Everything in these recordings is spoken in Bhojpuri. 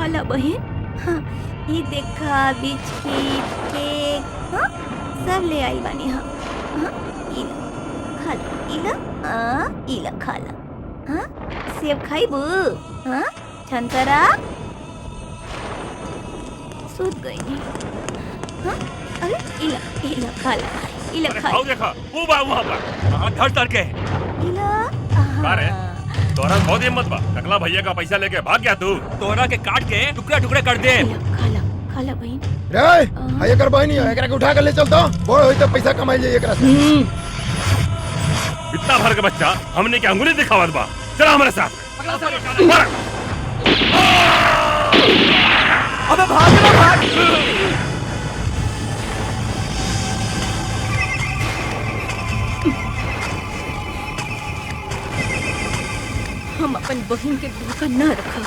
खाला बहन। हाँ, ये देखा बिस्किट केक हाँ सब ले आई बानी। हाँ हाँ इला खाला इला खाला। हाँ सेब खाइबू। हाँ छंतरा सूत गई नहीं। हाँ अरे इला खाला इला खाला। देखा वो बा वहाँ पर धड़ धड़ के इला अरे तोरा बहुत हिम्मत बा। टकला भैया का पैसा लेके भाग गया तू। तोरा के काट के टुकड़े टुकड़े कर दे। खाला खाला बहन। रे हाय कर बहनी है एकरा के उठा के ले चल तो बड़ होई तो पैसा कमाई ले एकरा से। इतना भर के बच्चा हमने क्या अंगुली दिखावत बा। चला हमारे साथ। अबे भाग ना भाग। हम अपन बहन के धोखा न रखा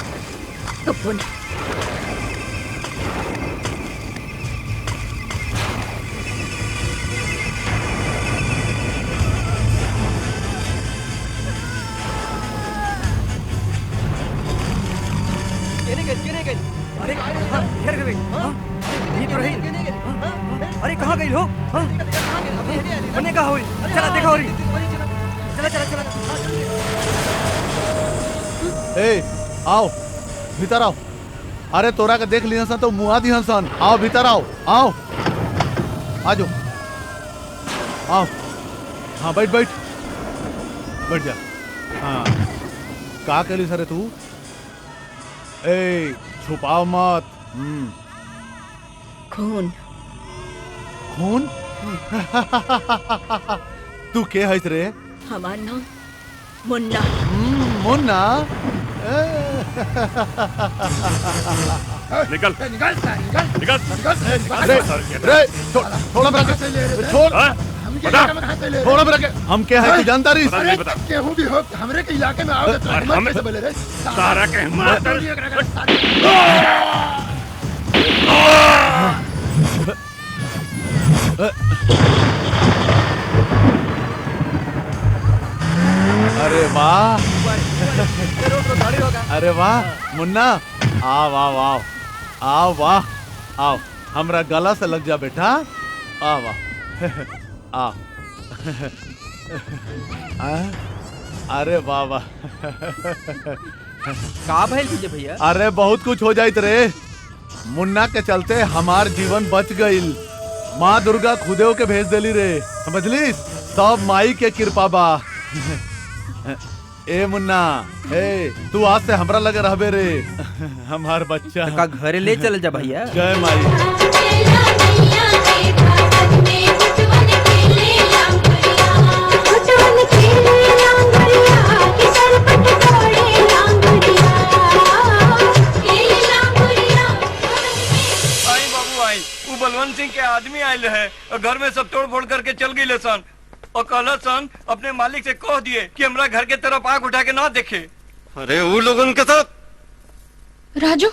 कबो न। अरे घेर गई। ये तो रही। अरे कहाँ गई हो? बने कहाँ हुई? चला देखा हो रही। चला चला चला। ए आओ भीतर आओ। अरे तोरा के देख लिया सन तो मुआ दिहन सन। आओ भीतर आओ आओ आजो आओ। हाँ बैठ बैठ बैठ जा। हाँ का करी सरे तू? ए छुपाओ मत। खून खून? तू के है रे? हमार नाम मुन्ना। मुन्ना? निकल निकल निकल रे रे थोड़ा बरा के छोड़। थोड़ा बरा के हम क्या है तू जानता रही? केहू भी हो हमरे के इलाके में आओगे तो हम कैसे बोले रे? सारा के मार। अरे वाह अरे वाह मुन्ना आओ आओ आओ आओ वाह आओ हमरा गला से लग जा बेटा। आ वाह आ अरे वाह वाह। का भइल तुझे भैया? अरे बहुत कुछ हो जाइत रे। मुन्ना के चलते हमार जीवन बच गईल। माँ दुर्गा खुदेव के भेज देली रे समझली। सब माई के कृपा बा। ए मुन्ना ए तू आज से हमरा लगे रहबे रे। हमार बच्चा का घरे ले चल जा भैया। जय माई। बलवंत सिंह के आदमी आयल है और घर में सब तोड़ फोड़ करके चल गई सन और कहला सन अपने मालिक से कह दिए कि हमरा घर के तरफ आंख उठा के ना देखे। अरे वो लोगन के साथ राजू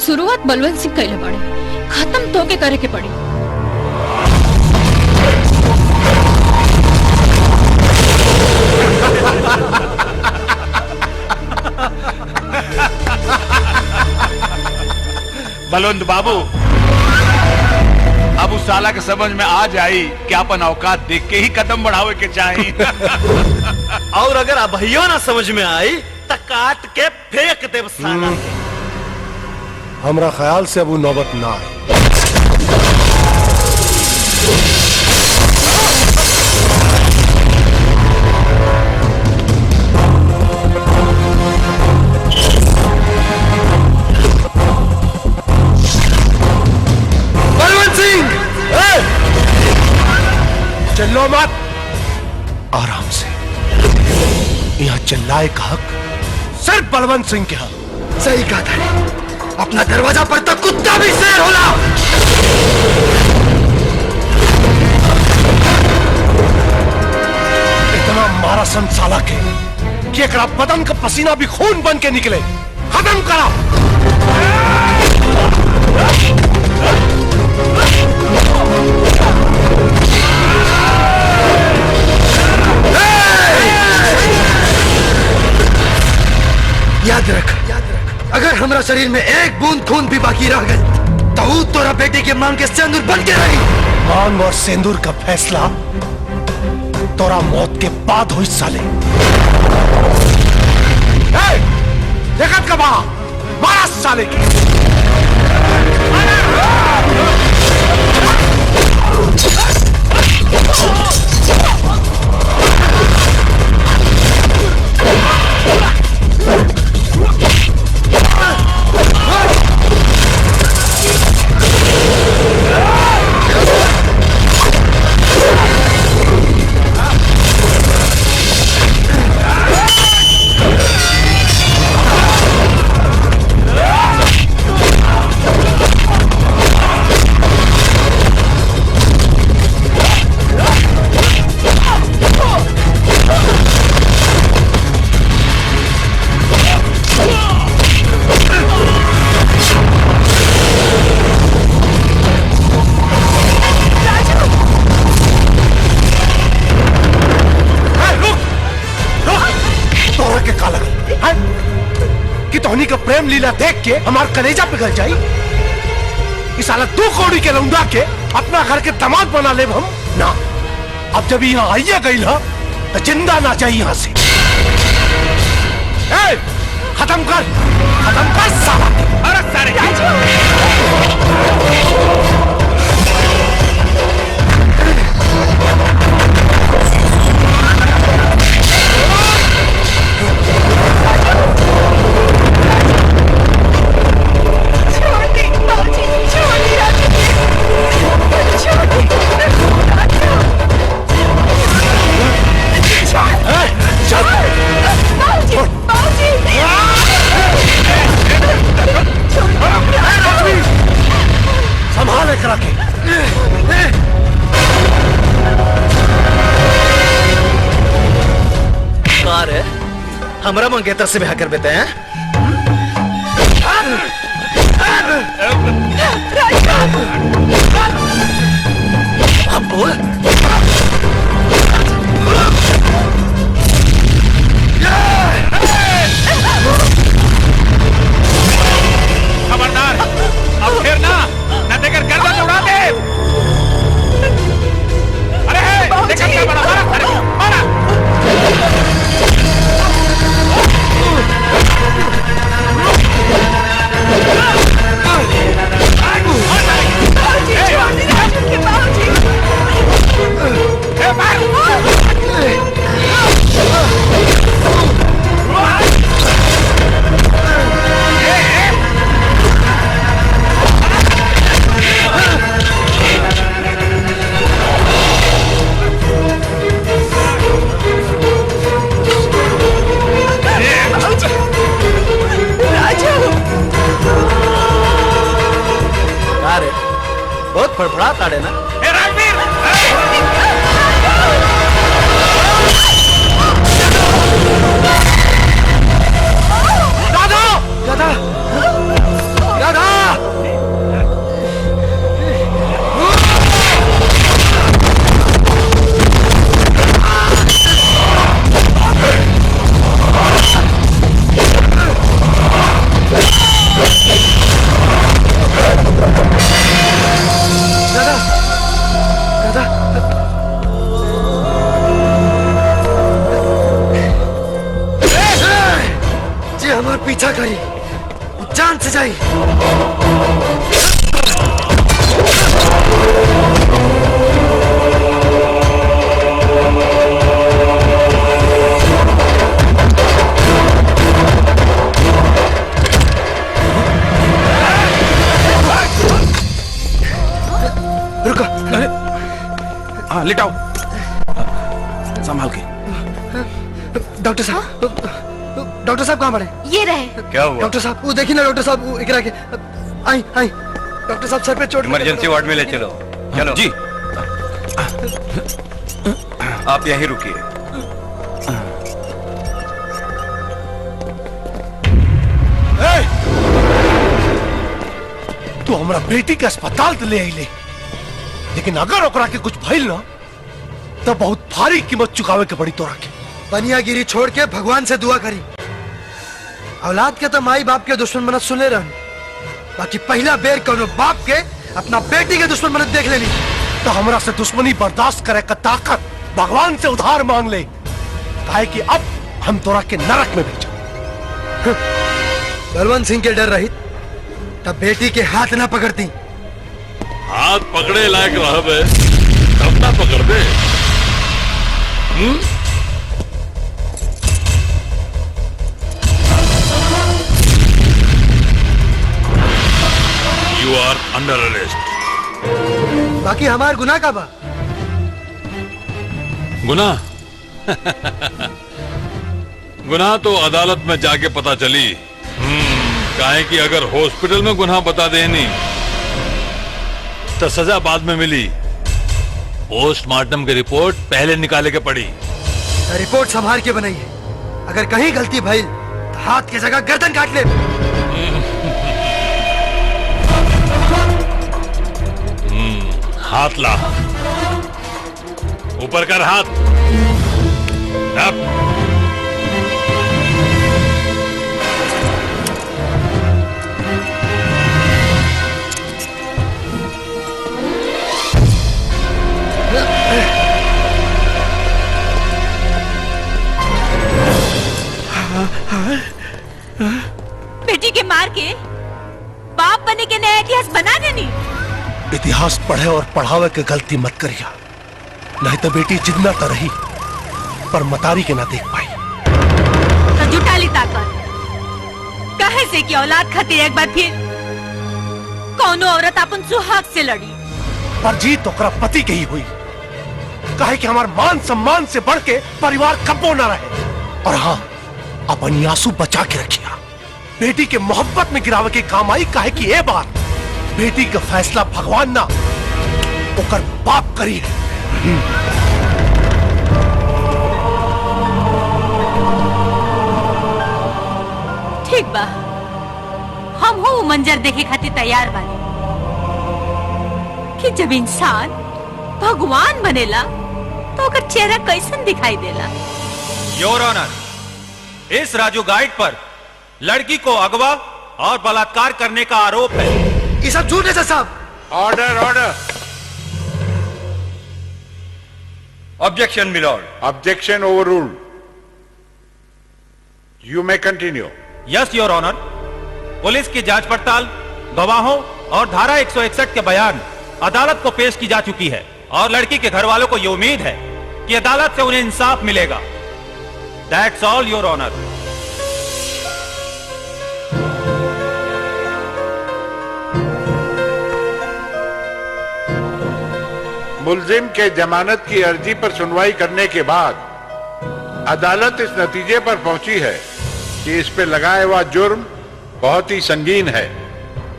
शुरुआत बलवंत सिंह कैले पड़े खत्म तो के करे के पड़ी। बलवंत बाबू अब उस साला के समझ में आ जाई कि अपन औकात देख के ही कदम बढ़ावे के चाहिए। और अगर अभियो ना समझ में आई तो काट के फेंक दे साला। हमरा ख्याल से अब वो नौबत ना आए। चिल्लो मत, आराम से। यहाँ चिल्लाए का हक सिर्फ बलवंत सिंह के हक। सही कहा था। अपना दरवाजा पर तो कुत्ता भी शेर होला। इतना मारा सन साला के कि एकरा बदन का पसीना भी खून बन के निकले। खत्म करा। याद रख, अगर हमारा शरीर में एक बूंद खून भी बाकी रह गई तो वो तोरा बेटी के मांग के सिंदूर बन के रही। मांग और सिंदूर का फैसला तोरा मौत के बाद हुई साले। देखा कबा मारा साले की। प्रेम लीला देख के हमार कलेजा पिघल जाई। इस साला 2 कौड़ी के लौंडा के अपना घर के दामाद बना ले हम ना। अब जब यहाँ आइए गई ना तो जिंदा ना चाहिए यहाँ से। खत्म कर साला। अरे संभाले करा के। कार है हमारा मंगेतर से ब्याह कर देते हैं। अब बोल। खबरदार अब फिर ना न देकर गर्दन उड़ा दे। अरे देखा क्या बड़ा मारा। अरे मारा। बहुत फड़फड़ा ताड़े ना। दादा दादा दादा पीछा करी जान से जाई। रुको। हाँ लिटाओ संभाल के। डॉक्टर साहब कहाँ पड़े? ये रहे। क्या हुआ? डॉक्टर साहब वो देखिए ना। डॉक्टर साहब वो इकरा के आई डॉक्टर साहब सर पे चोट। इमरजेंसी वार्ड में ले चलो। चलो जी। आप यहीं रुकिए। तू हमारा बेटी के अस्पताल तो ले आई ले, लेकिन अगर ओकरा के कुछ भइल ना तो बहुत भारी कीमत चुकावे के पड़ी तोरा के। बनियागिरी छोड़ के भगवान से दुआ करी औलाद के तो माई बाप के दुश्मन बनत सुने रहन, बाकी पहला बेर कोनो बाप के अपना बेटी के दुश्मन बनत देख लेनी तो हमरा से दुश्मनी बर्दाश्त करे का ताकत भगवान से उधार मांग ले, काहे कि अब हम तोरा के नरक में भेजा। बलवंत सिंह के डर रही तब बेटी के हाथ ना पकड़ती। हाथ पकड़े लायक रहबे तब ना पकड़ दे। You are under arrest. बाकी हमार गुनाह का बा? गुनाह गुनाह तो अदालत में जाके पता चली। काहे कि अगर हॉस्पिटल में गुनाह बता देनी तो सजा बाद में मिली। पोस्टमार्टम की रिपोर्ट पहले निकाले के पड़ी। रिपोर्ट संभाल के बनाई है, अगर कहीं गलती भई तो हाथ की जगह गर्दन काट ले। हाथ ला, ऊपर कर हाथ। अब बेटी के मार के बाप बने के नया इतिहास बना देनी। इतिहास पढ़े और पढ़ावे के गलती मत करिया, नहीं तो बेटी जितना तो रही पर मतारी के ना देख पाई। तो जुटा ली ताकत कहे से कि औलाद खातिर एक बार फिर कौनो औरत अपन सुहाग से लड़ी, पर जीत ओकरा पति के ही हुई। काहे कि हमार मान सम्मान से बढ़ के परिवार कब्बो न रहे। और हाँ, अपनी आंसू बचा के रखिया, बेटी के मोहब्बत में गिरावे के काम आई। काहे कि ये बार बेटी का फैसला भगवान ना ओकर बाप करी है। ठीक बा, हम हो मंजर देखे खातिर तैयार बानी कि जब इंसान भगवान बनेला तो ओकर चेहरा कैसन दिखाई देला। योर ऑनर, इस राजू गाइड पर लड़की को अगवा और बलात्कार करने का आरोप है। ये सब झूठ है सर साहब। Order order. Objection milord. Objection overruled. You may continue. Yes your honour, police की जांच पड़ताल, गवाहों और धारा 161 के बयान अदालत को पेश की जा चुकी है और लड़की के घर वालों को यह उम्मीद है कि अदालत से उन्हें इंसाफ मिलेगा। That's all your honour. मुल्जिम के जमानत की अर्जी पर सुनवाई करने के बाद अदालत इस नतीजे पर पहुंची है कि इस पे लगाया हुआ जुर्म बहुत ही संगीन है।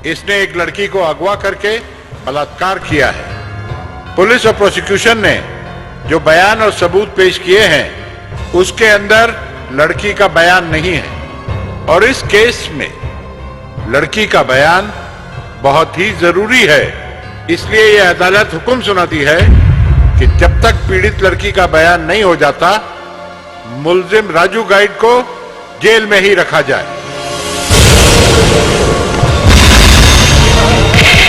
इसने एक लड़की को अगवा करके बलात्कार किया है। पुलिस और प्रोसिक्यूशन ने जो बयान और सबूत पेश किए हैं उसके अंदर लड़की का बयान नहीं है और इस केस में लड़की का बयान बहुत ही जरूरी है। इसलिए यह अदालत हुक्म सुनाती है कि जब तक पीड़ित लड़की का बयान नहीं हो जाता मुल्जिम राजू गाइड को जेल में ही रखा जाए।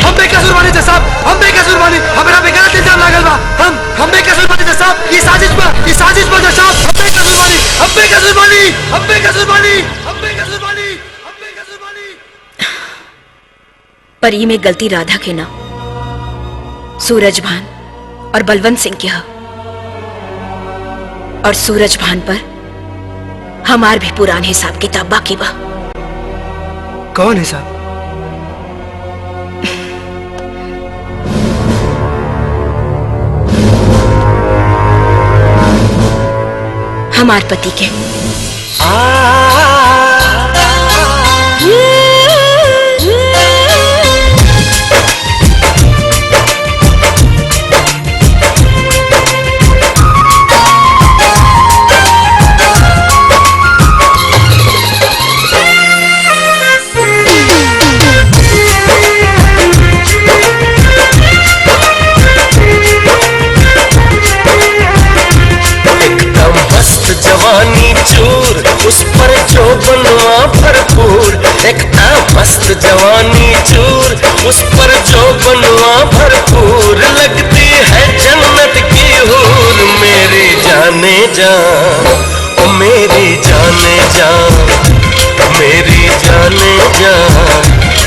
हम बेकसूर बानी जज साहब, हम बेकसूर बानी, हमरा पे गलत इल्जाम लागल बा। हम बेकसूर बानी जज साहब, ये साजिश बा जज साहब। हम बेकसूर बानी, हम बेकसूर बानी, हम बेकसूर बानी, हम बेकसूर बानी, हम बेकसूर बानी। पर ये में गलती राधा के ना, सूरज भान और बलवंत सिंह के। और सूरज भान पर हमार भी पुराने हिसाब किताब बाकी बा। कौन हिसाब? हमार पति के। जवानी देखता मस्त जवानी चूर, उस पर जो बनवा भरपूर, लगती है जन्नत की हूर। मेरी जाने जा, ओ मेरी जाने जा, मेरी जाने जा,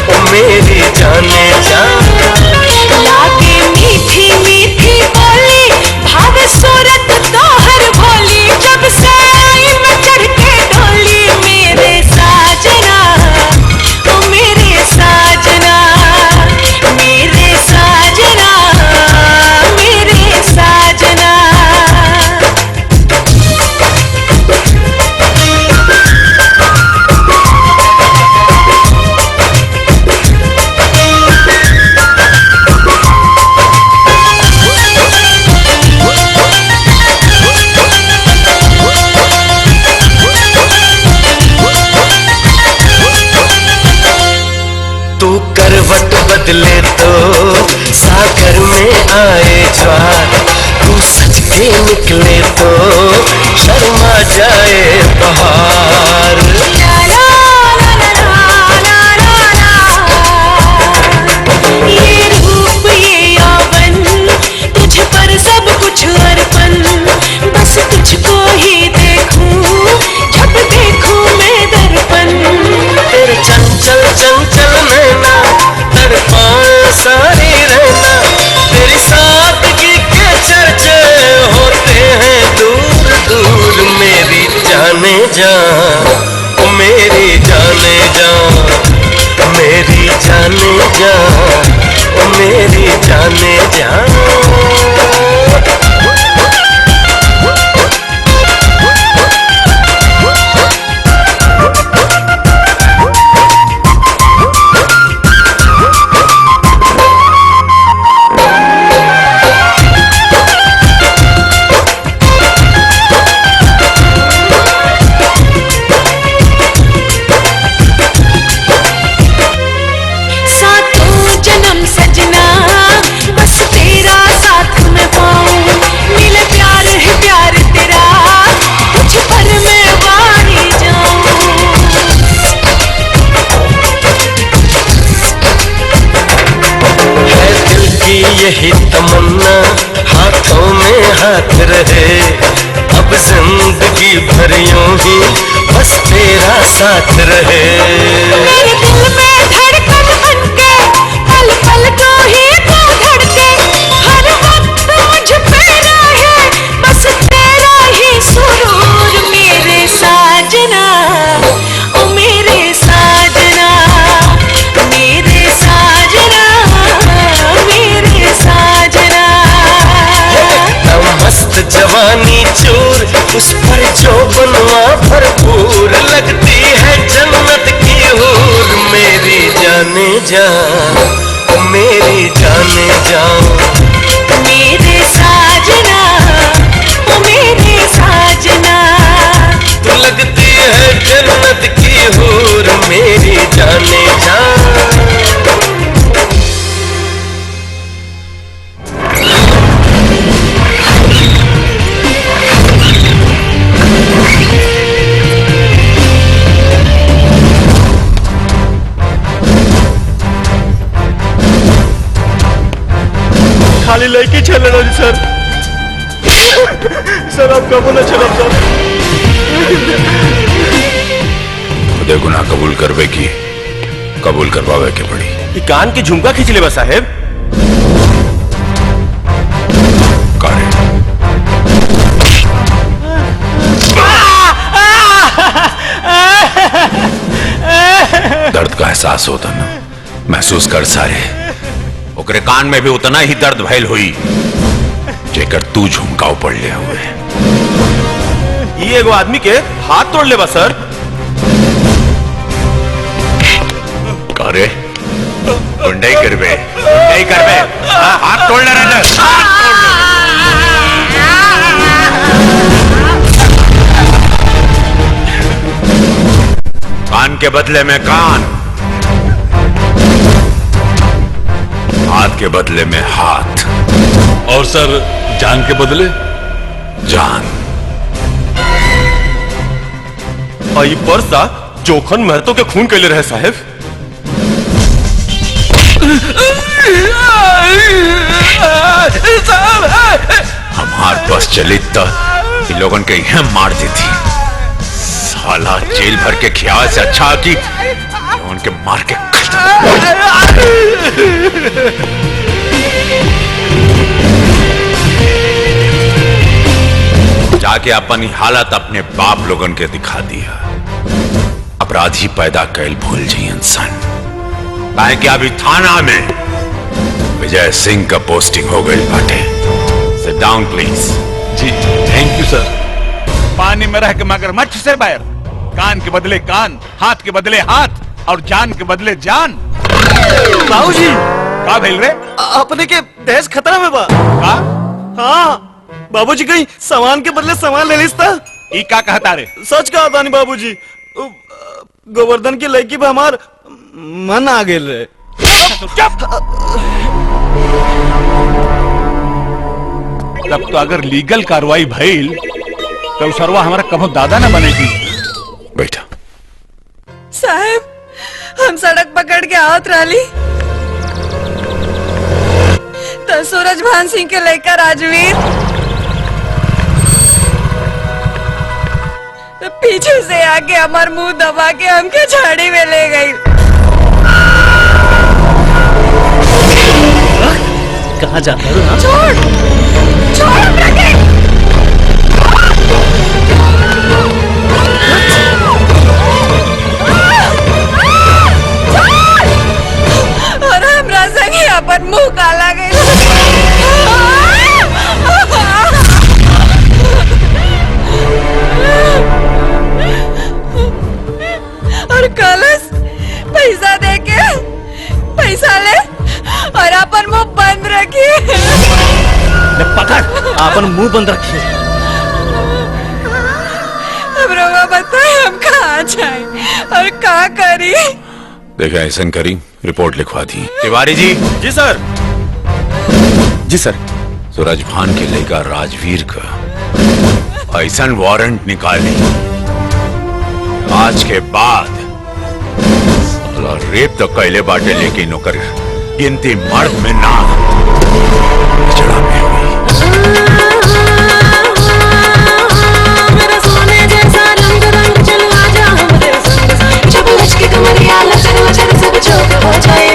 ओ मेरी जाने जा। लागे मीठी मीठी बोली, भावे सूरत तोहर भोली, जब से आई मैं चढ़ के डोली। मेरे साजना, ओ मेरे साजना, मेरे साजना, मेरे साजना। तू करवट बदले तो सागर में आए ज्वार, तू सच के निकले तो शर्मा जाए बहार। ये रूप ये यौवन, तुझ पर सब कुछ अर्पण, बस तुझको ही देखूं जब देखूं मैं दर्पण। तेरे चंचल चंचल नैना तड़पाए सारी रहना, तेरी सादगी के चर्चे होते हैं दूर दूर। मेरी जाने जा, ओ मेरी जाने जा, मेरी जाने जा, ओ मेरी जाने जा। सातों जन्म सजना, बस तेरा साथ मैं पाऊं, मिले प्यार है प्यार तेरा, तुझ पर मैं वारी जाऊं। है दिल की यही तमन्ना, हाथों में हाथ रहे, अब जिंदगी भर यूं ही बस तेरा साथ रहे। मेरे दिल में धड़कन बनके, पल पल को ही तू धड़के, हर वक्त मुझ पे रहे, बस तेरा ही सुरूर। मेरे साजना, ओ मेरे साजना, मेरे साजना, मेरे साजना। मस्त जवानी चूर, उस पर जो बनवा भरपूर, लगती है जन्नत की हूर। मेरी जाने जा, ओ मेरी जाने जा, मेरे साजना, ओ मेरे साजना। तू लगती है जन्नत की हूर। मेरी जाने जा। खाली लड़की छेल रही सर। सर आप कबूल न चलब सर। खुदे गुनाह कबूल करवे की कबूल करवावे के पड़ी। ये कान की झुमका खींच ले बा साहेब। दर्द का एहसास होता ना, महसूस कर सारे। ओकरे कान में भी उतना ही दर्द भैल हुई जेकर तू झुमकाव पड़ लिया हुए। ये एगो आदमी के हाथ तोड़ ले बा सर। करे गुंडई करबे, गुंडई करबे, हाथ तोड़ ले रहे। कान के बदले में कान, हाथ के बदले में हाथ, और सर जान के बदले जान। और ये पर्सा जोखन महतो के खून कैले रहे साहेब। हमार बस चली तो इन लोगन के यहाँ मार देती। साला जेल भर के ख्याल से अच्छा कि उनके मार के जाके अपनी हालत अपने बाप लोगन के दिखा दिया। अपराधी पैदा कैल भूल जी इंसान। कि अभी थाना में विजय सिंह का पोस्टिंग हो गई बाटे। Sit down please. जी थैंक यू सर। पानी में रह के मगरमच्छ से बैर, कान के बदले कान, हाथ के बदले हाथ और जान के बदले जान। बाबूजी का भेल रे? अपने के देश खतरा में बा। का? हाँ बाबूजी कहीं सामान के बदले सामान ले लिस्ता। ई का कहता रे? सच कहा था नहीं बाबूजी। गोवर्धन की लड़की पे हमार मन आ गेल रे। तब तो अगर लीगल कार्रवाई भइल तो सरवा हमारा कभो दादा न बनेगी। बैठा साहब, हम सड़क पकड़ के आवत रही तो सूरज भान सिंह के लेकर राजवीर तो पीछे से आके हमार मुंह दबा के हमके झाड़ी में ले गई। कहाँ जाता है? छोड़ छोड़ रखे। और हमरा संगे अपन मुंह काला गई। और कलश पैसा दे के पैसा ले और अपन मुंह बंद रखिए। पकड़ अपन मुंह बंद रखिए। अब रोगा बताए हम कहाँ जाए और क्या करी। देखा ऐसा करी, रिपोर्ट लिखवा दी। तिवारी जी। जी सर। जी सर। सूरज भान के लेकर राजवीर का ऐसा वारंट निकाली आज के बाद रेप तो कैले बाटे, लेकिन ओकर गिनती मर्द में ना जड़ा में हुई। मेरा सोने जैसा रंग रंग चलवा जा हमरे संग, जब लचके कमरिया लचर लचर सब चौक हो जाए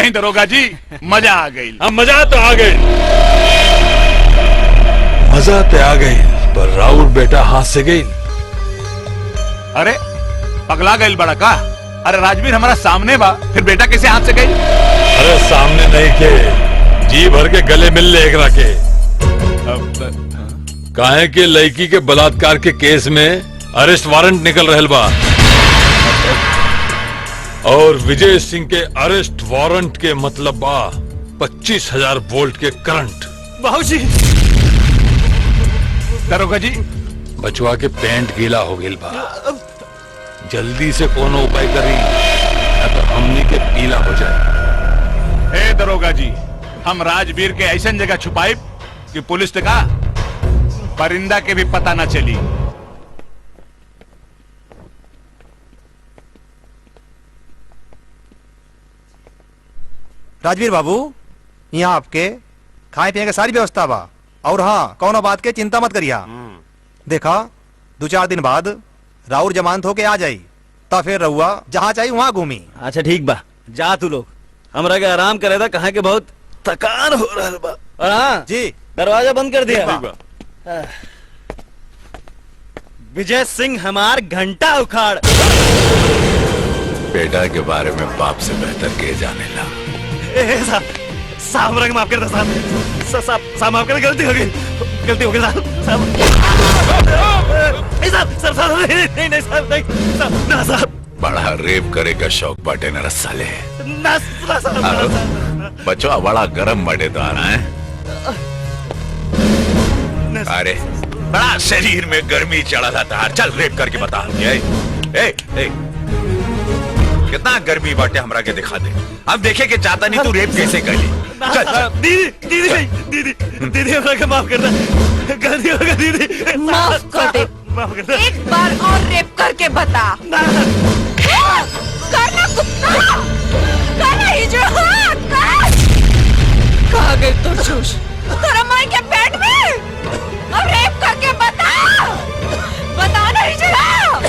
कहीं दरोगा जी मजा आ गई। हम मजा तो आ गई, मजा तो आ गई, पर राउर बेटा हाथ से गई। अरे पगला गई बड़ा का? अरे राजवीर हमारा सामने बा, फिर बेटा कैसे हाथ से गई? अरे सामने नहीं के, जी भर के गले मिल ले एक राके। काहे के लड़की के बलात्कार के केस में अरेस्ट वारंट निकल रहल बा और विजय सिंह के अरेस्ट वारंट के मतलब बा 25,000 वोल्ट के करंट। बाबूजी। दरोगा जी बचवा के पेंट गीला हो गई बा, जल्दी से कोनो उपाय करी या तो हमनी के पीला हो जाए। ए दरोगा जी, हम राजवीर के ऐसा जगह छुपाई कि पुलिस ने कहा परिंदा के भी पता न चली। राजवीर बाबू, यहाँ आपके खाए पीने की सारी व्यवस्था बा, और हाँ कौनो बात के चिंता मत करिया। देखा 2-4 दिन बाद राउर जमानत होके आ जाई, ता फिर रहुआ जहाँ चाहिए वहाँ घूमी। अच्छा ठीक बा, जा तू लोग, हमरा के आराम करे था, कहा के बहुत थकान हो रहा बा। और हाँ जी दरवाजा बंद कर दिया। विजय सिंह हमार घंटा उखाड़। बेटा के बारे में बाप से बेहतर के जाने ला। साहब रंग माफ कर दो साहब, साहब माफ कर, गलती हो गई साहब। नहीं साहब, नहीं ना साहब। बड़ा रेप करे का शौक बाटे न रसाले। ना साहब, बचवा बड़ा गरम बटे तो आ रहा है। अरे बड़ा शरीर में गर्मी चढ़ा था तार, चल रेप करके बता। ए, कितना गर्मी बाटे हमरा के दिखा दे, अब देखे के चाहता नहीं तू रेप कैसे कर ली। दीदी हमरा के माफ कर दे, गलती हो गई दीदी, माफ कर दे। माफ कर दे। एक बार और रेप करके बता। करना कुत्ता, करना हिजरत। कहाँ गई तो चूस तेरा माई के पेट में? अब रेप करके बता ना हिजरत,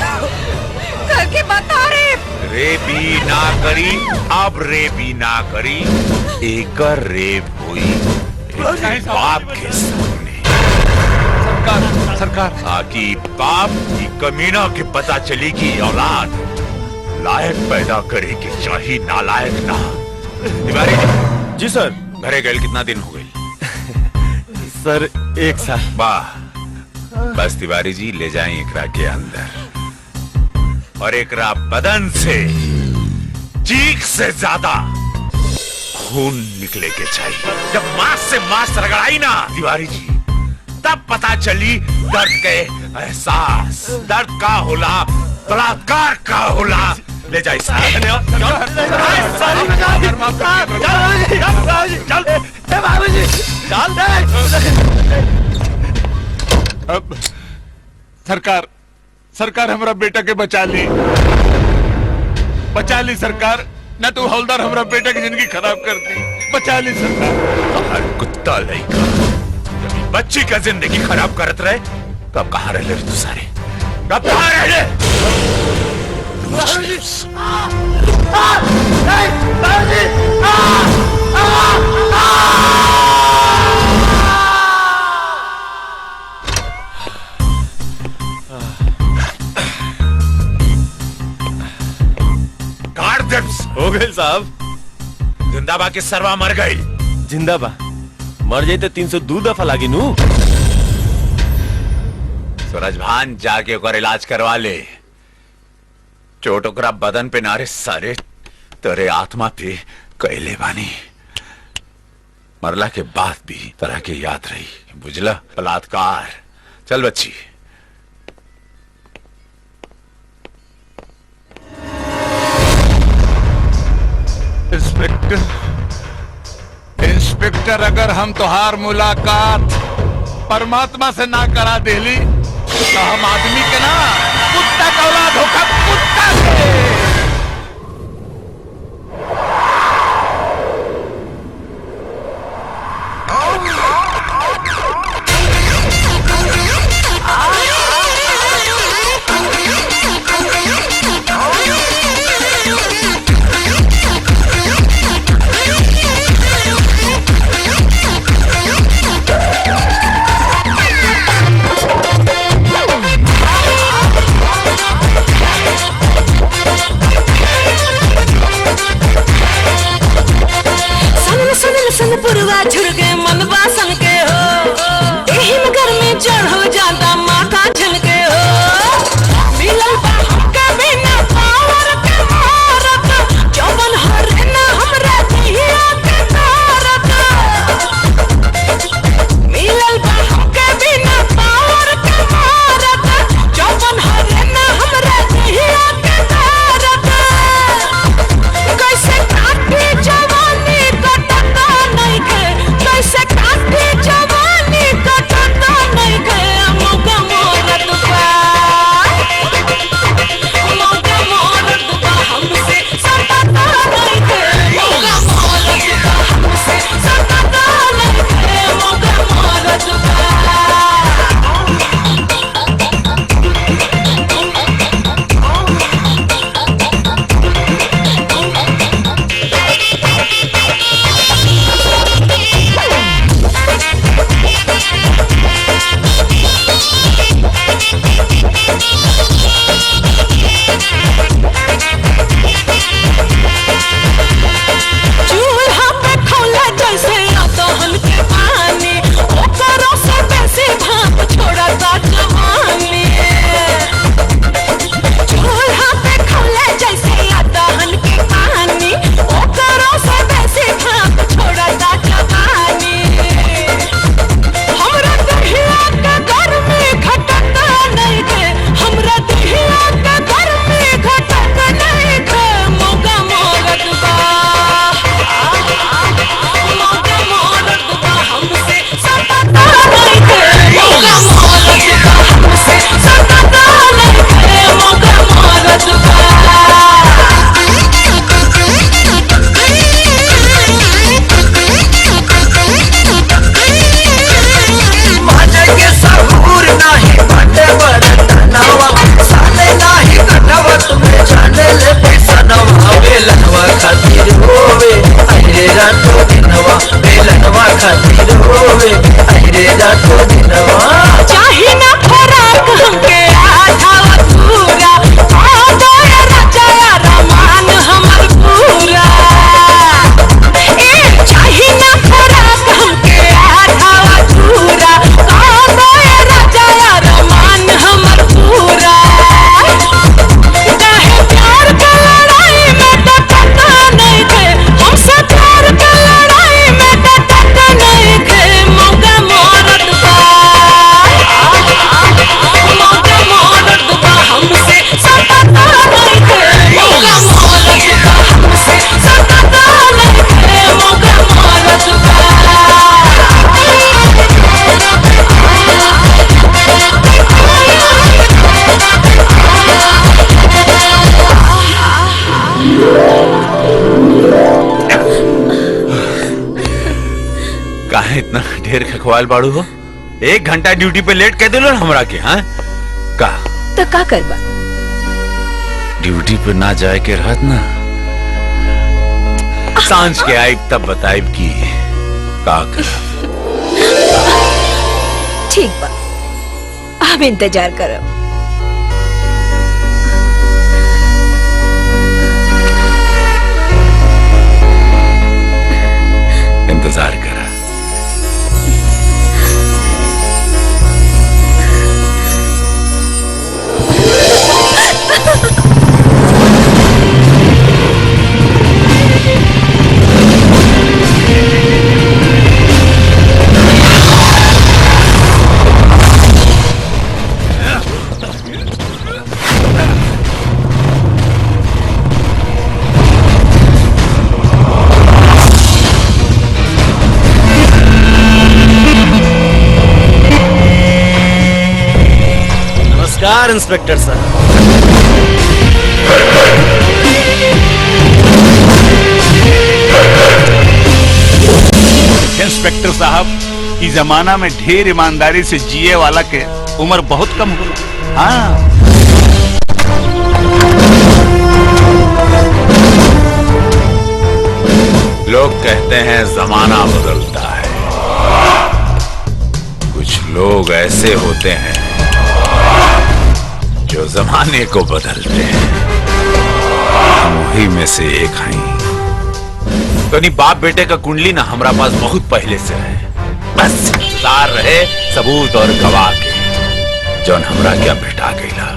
करके बता रेप। रेपी ना करी, अब रेपी ना करी, एक रेप हुई बाप के सामने। सरकार ताकि बाप की कमीना के पता चली कि औलाद लायक पैदा करे कि चाहिए नालायक ना। तिवारी जी सर। घरे गए कितना दिन हो गए? सर 1 साल। वाह, बस तिवारी जी ले जाएं एकरा के अंदर और एकरा बदन से चीख से ज्यादा खून निकले के चाहिए। जब मांस से मांस रगड़ाई ना तिवारी जी, तब पता चली दर्द के एहसास, दर्द का होला, बलात्कार का होला। ले जाइए अब सरकार हमरा बेटा के बचा ली सरकार, न तो हवलदार हमरा बेटा की जिंदगी खराब कर दी। बचा ली सरकार। कुत्ता लड़का जब बच्ची का जिंदगी खराब करत रहे, तब कहाँ रह ले तू सारे? कब कहाँ रह ले? हो गए साहब। जिंदाबा के सरवा मर गई। जिंदाबा मर जाए तो 302 दफा लागी नू। सूरजभान जाके ओकर इलाज करवा ले। चोट ओकरा बदन पे नारे सारे तेरे आत्मा पे कैले बानी। मरला के बाद भी तरह के याद रही, बुझला? बलात्कार। चल बच्ची। इंस्पेक्टर अगर हम तोहार मुलाकात परमात्मा से ना करा देली तो हम आदमी के ना कुत्ता का औलाद होगा, कुत्ता के। ढेर खखवाल बाड़ू हो? 1 घंटा ड्यूटी पे लेट कह दिलो हमरा के। हाँ का तो का करबा? ड्यूटी पे ना जाए के रहत ना, सांझ के आइब तब बताइब की का कर। ठीक बा, हम इंतजार करब। इंतजार करा। नमस्कार इंस्पेक्टर साहब। इंस्पेक्टर साहब, इस जमाना में ढेर ईमानदारी से जिए वाला के उम्र बहुत कम हो। हाँ, लोग कहते हैं जमाना बदलता है, कुछ लोग ऐसे होते हैं जो जमाने को बदलते हैं। हम वही में से एक हैं। तो नहीं, बाप बेटे का कुंडली ना हमारा पास बहुत पहले से है। बस इंतजार रहे सबूत और गवाह के, जौन हमरा क्या भेटा गईला।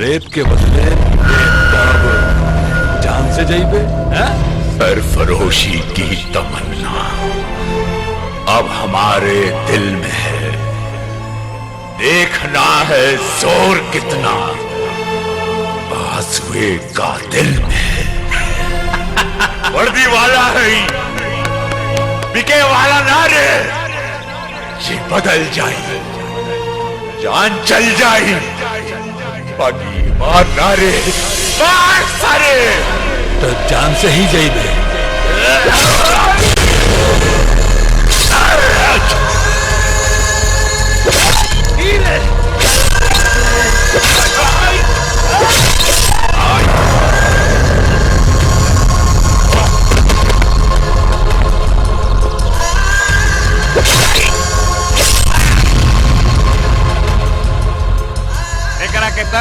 रेप के बदले जान से जाइबे। सरफरोशी की तमन्ना अब हमारे दिल में है, देखना है जोर कितना बाजुए का दिल में। वर्दी वाला है, बिके वाला ना रे। ये बदल जाए, जान चल जाए, बाकी मार ना रे, मार सारे। तो जान से ही जाइबे। के त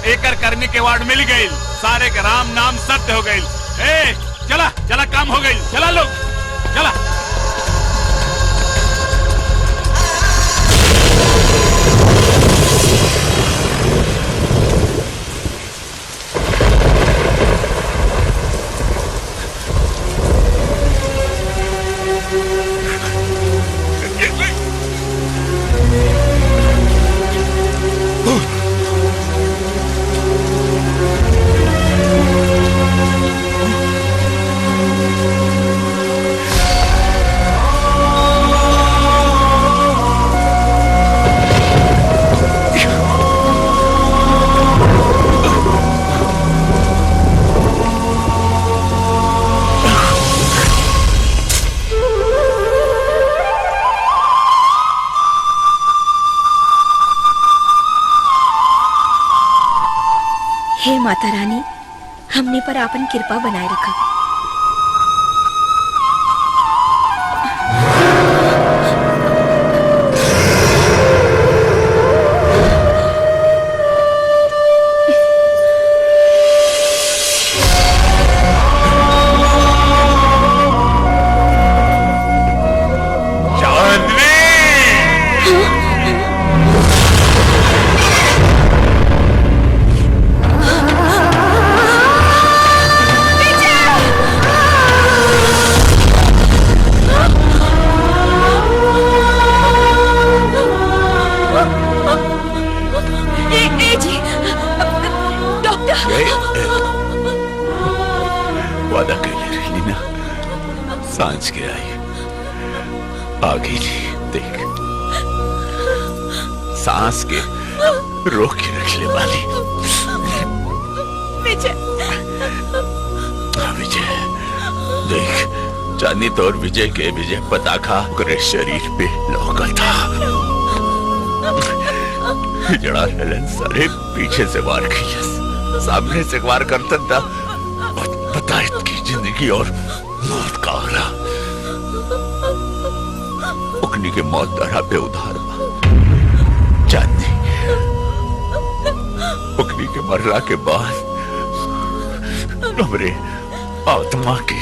एकर करनी के वार्ड मिल गई, सारे के राम नाम सत्य हो गई। ए चला चला, काम हो गई, चला लोग चला। हे माता रानी, हमने पर आपन कृपा बनाए रखा। वादा कर रही ना, सांझ के आई आगे जी देख, सांस के रोक के रख ले वाली। विजय विजय देख, चांदी तो और विजय के विजय पताखा करे शरीर पे लौका था। जड़ा ललन सारे पीछे से वार किया, सामने से वार करता था, पता की जिंदगी और मौत का आगरा। उकनी के मौत दरा पे उधार चांदी, उकनी के मरला के बाद हमारे आत्मा की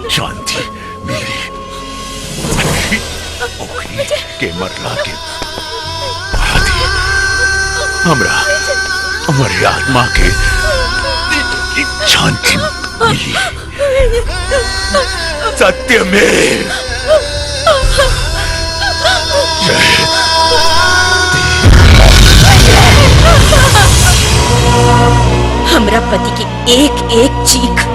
शांति मिली। उकनी के मरला के बाद हमरा हमारी आत्मा के शांति मिली। सत्य में हमरा पति की एक एक चीख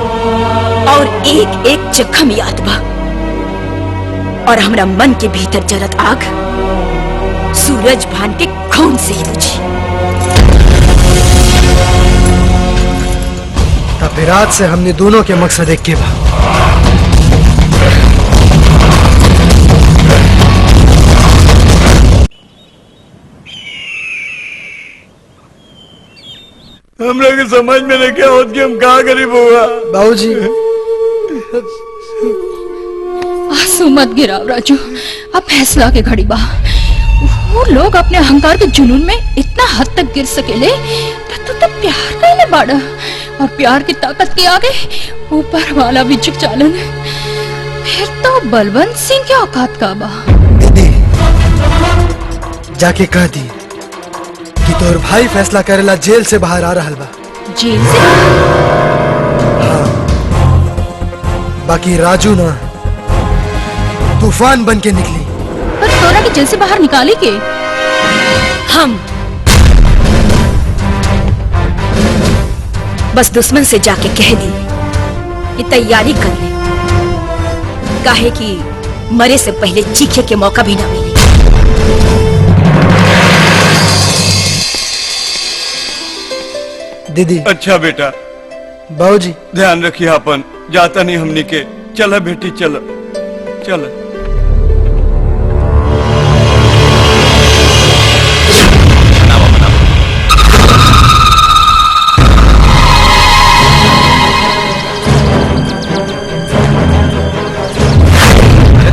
और एक एक जख्म याद बा, और हमरा मन के भीतर जलत आग सूरज भान के खून से ही बुझी। तब विराट से हमने दोनों के मकसद एक के बा। हम लोग समझ में नहीं क्या होत कि हम कहाँ गरीब हुआ। बाबूजी आंसू मत गिराओ राजू, अब फैसला के घड़ी बा। वो लोग अपने अहंकार के जुनून में इतना हद तक गिर सकेले तो प्यार कैले बाड़ा, और प्यार की ताकत के आगे ऊपर वाला भी झुक चालन। फिर तो बलवंत सिंह के औकात का बा। दीदी जाके कह दी कि तोर भाई फैसला करेला जेल से बाहर आ रहल बा। जेल से? हाँ, बाकी राजू ना तूफान बन के निकली। पर तोरा के जेल से बाहर निकाले के? हम बस दुश्मन से जाके कह दी कि तैयारी कर ले, काहे कि मरे से पहले चीखे के मौका भी ना मिले। दीदी अच्छा बेटा, बाबूजी ध्यान रखिए अपन, जाता नहीं हमनी के। चला बेटी चला चला।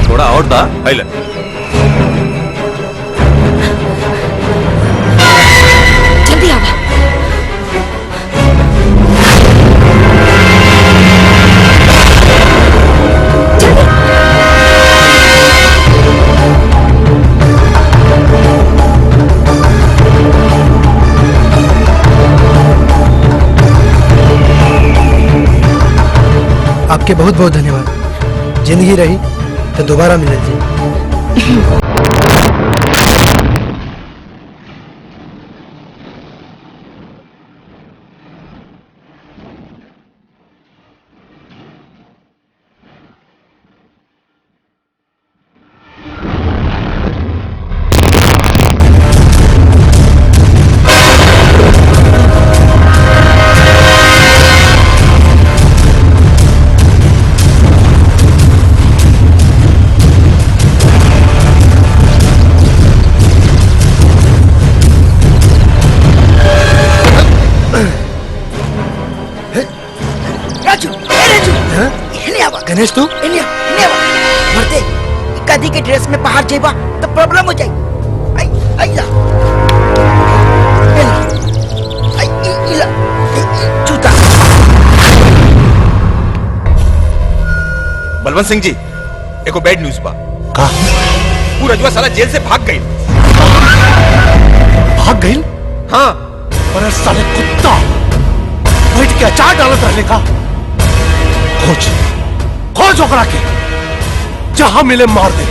थोड़ा और दा आपके बहुत बहुत धन्यवाद। जिंदगी रही तो दोबारा मिले जी। गणेश तू मरते कदी के ड्रेस में बाहर जाइबा तो प्रॉब्लम हो जाई। आइला जूता। बलवंत सिंह जी, एको बैड न्यूज बा। का? वो रजुआ साला जेल से भाग गई। भाग गई? हाँ। अरे साले कुत्ता, बैठ के अचार डालत रहने का। खोज ओकरा के, जहां मिले मार दे।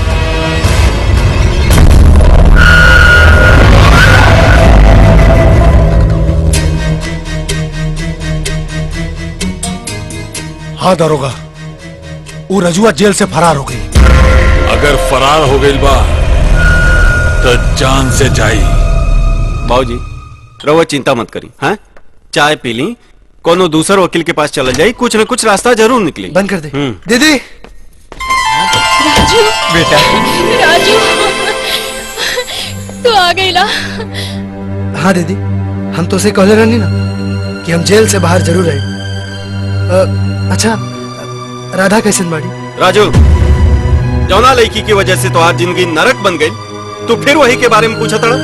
हाँ दरोगा, वो रजुआ जेल से फरार हो गई। अगर फरार हो गई बा तो जान से जाई। बाबूजी रहुआ चिंता मत करी। हाँ, चाय पी ली, कोनो दूसर वकील के पास चला जाए, कुछ न कुछ रास्ता जरूर निकले। बंद कर दे। दीदी। राजू बेटा। राजू तू आ गई ना। हाँ दीदी, हम तो उसे कहले रहनी ना कि हम जेल से बाहर जरूर आए। अच्छा राधा कैसे बाड़ी? राजू, जौना लड़की की वजह से तो आज जिंदगी नरक बन गई, तू फिर वही के बारे में पूछा था।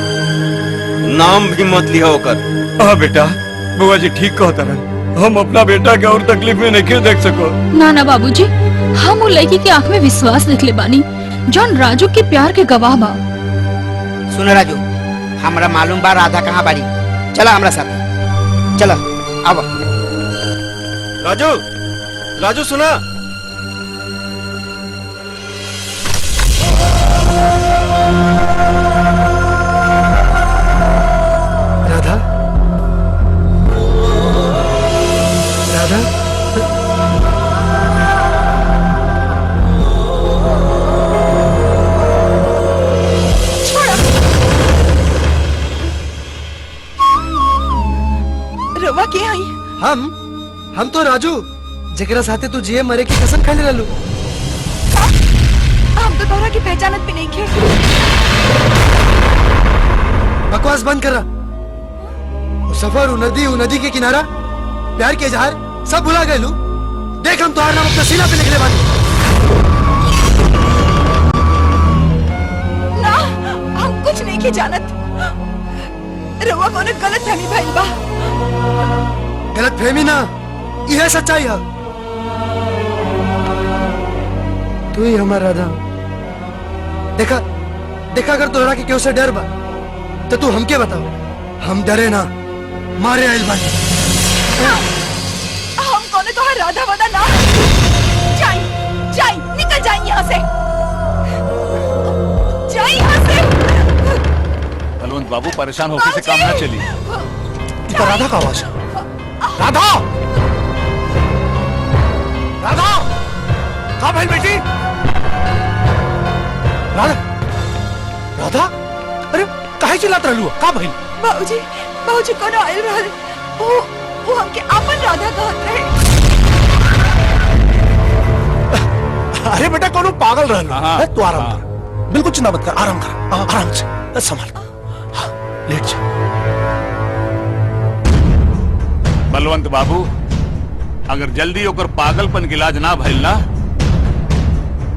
नाम भी मत लिया होकर। हाँ बेटा, बुआ जी ठीक कहता रहा। हम अपना बेटा के और तकलीफ में नहीं देख सको। ना ना बाबूजी, हम वो लड़की की आंख में विश्वास दिखले बानी जौन राजू के प्यार के गवाह बा। सुन राजू, हमरा मालूम बा राधा कहाँ बाड़ी। चला हमरा साथ, चला अब। राजू, राजू सुना। राधा, राधा, रवा के आई? हम तो राजू जकरा साथे तू जिए मरे की कसम खाने रहलू। हम तो तोहरा की पहचानत भी नहीं खे। बकवास बंद कर रहा। वो सफर, वो नदी के किनारा, प्यार के इजहार सब भुला गए लू। देख हम तुम्हारा नाम अपना सीना पे लिखले बानी। ना, हम कुछ नहीं के जानत। रवा को गलत फहमी भइल बा। गलत फहमी ना, यह सच्चाई है। तू ही हमारा राधा। देखा अगर तोहरा के क्यों से डर बा तो तू हमके बताओ। हम डरे ना, मारे आइल बानी। हम कौन तो राधा वादा ना। जाई निकल जाई यहाँ से, जाई यहाँ से। बलवंत बाबू परेशान होकर से काम ना चली। इधर राधा का आवाज। राधा, राधा, कहाँ भाई बेटी? राधा, अरे काहे चिल्लात रहलू? का भाई? बाबूजी कोनो आइल रहल। वो हमके आपन राधा कहत रहे। अरे बेटा कोनो पागल रहलू। तू आराम कर, बिल्कुल चिंता मत कर, आराम कर, आराम से संभाल। हाँ, लेट जा। बलवंत बाबू, अगर जल्दी होकर पागलपन के इलाज ना भइल ना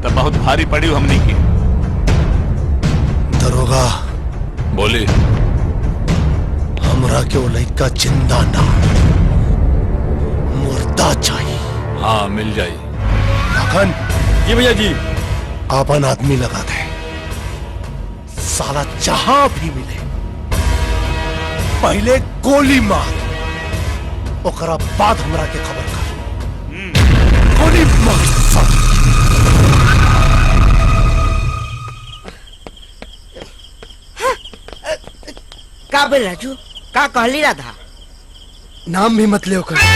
तो बहुत भारी पड़ी हमनी की। दरोगा बोले, हमरा के वो लड़का जिंदा ना, मुर्दा चाहिए। हाँ मिल जाए। लखन। जी भैया जी। आपन आदमी लगा दे, साला जहां भी मिले पहले गोली मार, ओकरा बाद हमरा के खबर कर। गोली मार का बोल राजू का कहली राधा नाम भी मत ले कर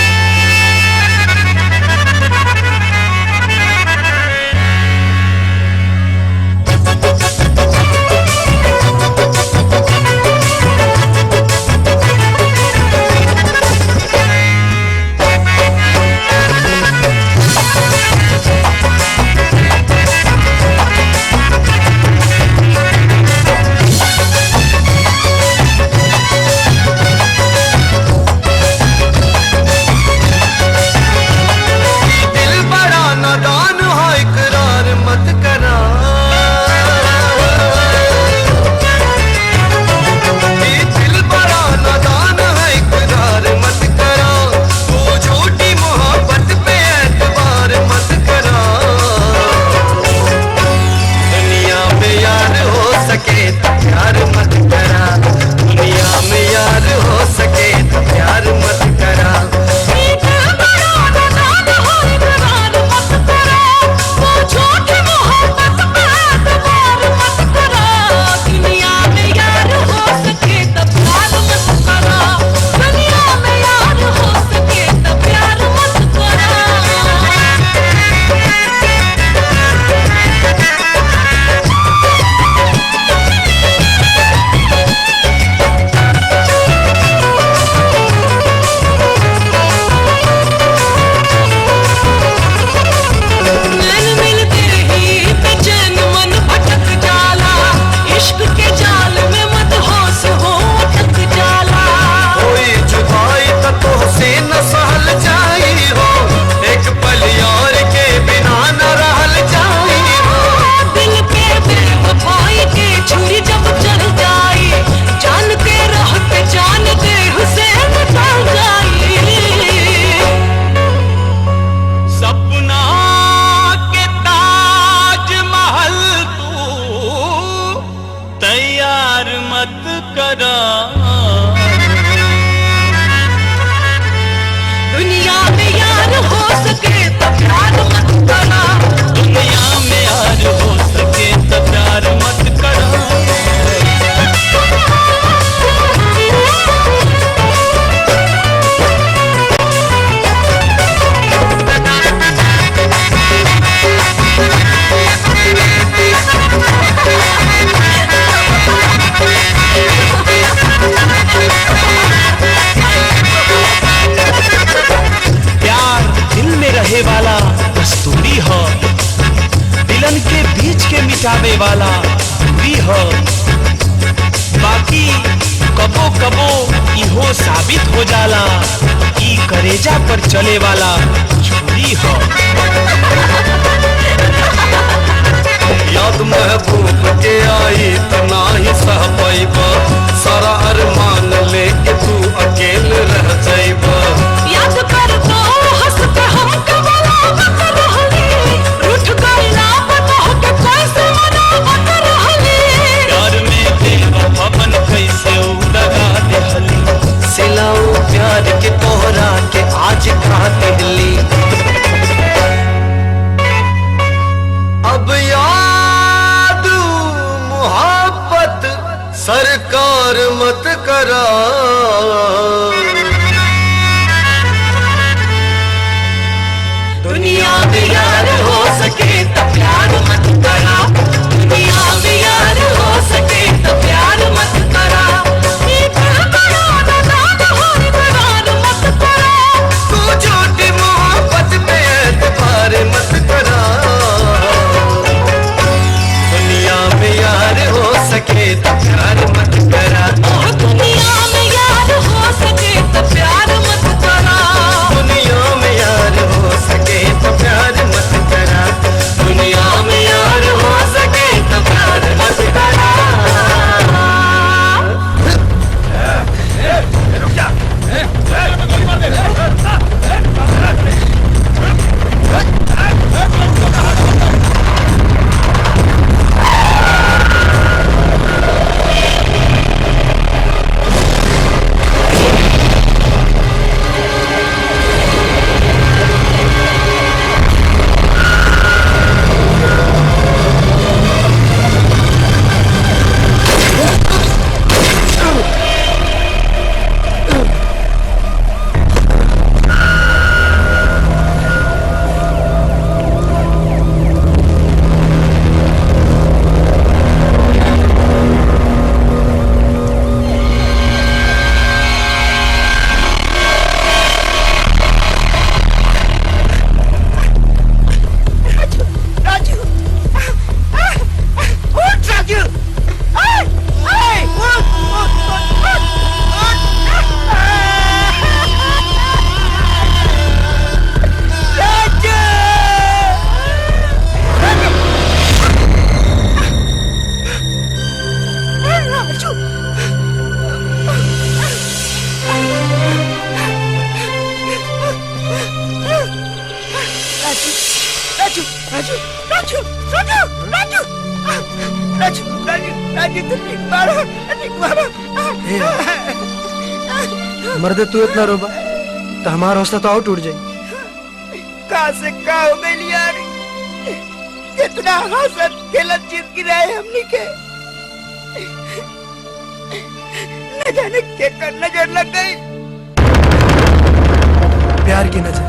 मिटावे वाला भी हो, बाकी कबो कबो इहो साबित हो जाला कि करेजा पर चले वाला छुरी हो। याद महबूब के आई तना ही सह पाइबा, सारा अरमान लेके तू अकेले रह जाइबा। याद कर तो हंस के हम कबला मत रहली, रूठ गइला बता के कैसे मनावत रहली। प्यार में बेवफापन कैसे उड़गा देहली, सिलाऊ प्यार के तोहरा के आज खा दिली। अब याद मोहब्बत सरकार मत करा, दुनिया में यार हो सके तो प्यार मत करा, दुनिया में यार हो सके तो प्यार मत करा। मत करा, तू झूठी मोहब्बत पे एतबार मत करा। दुनिया में यार हो सके तो प्यार मत करा, दुनिया में यार हो जी तो ठीक बाड़ा, ठीक बाड़ा। मर्दे तू इतना रोबा तो हमारा हौसला तो और टूट जाए। कहाँ से का हो गई यार, कितना हंसत खेलत जिंदगी रहे हमनी के, न जाने के कर नजर लग गई। प्यार की नजर,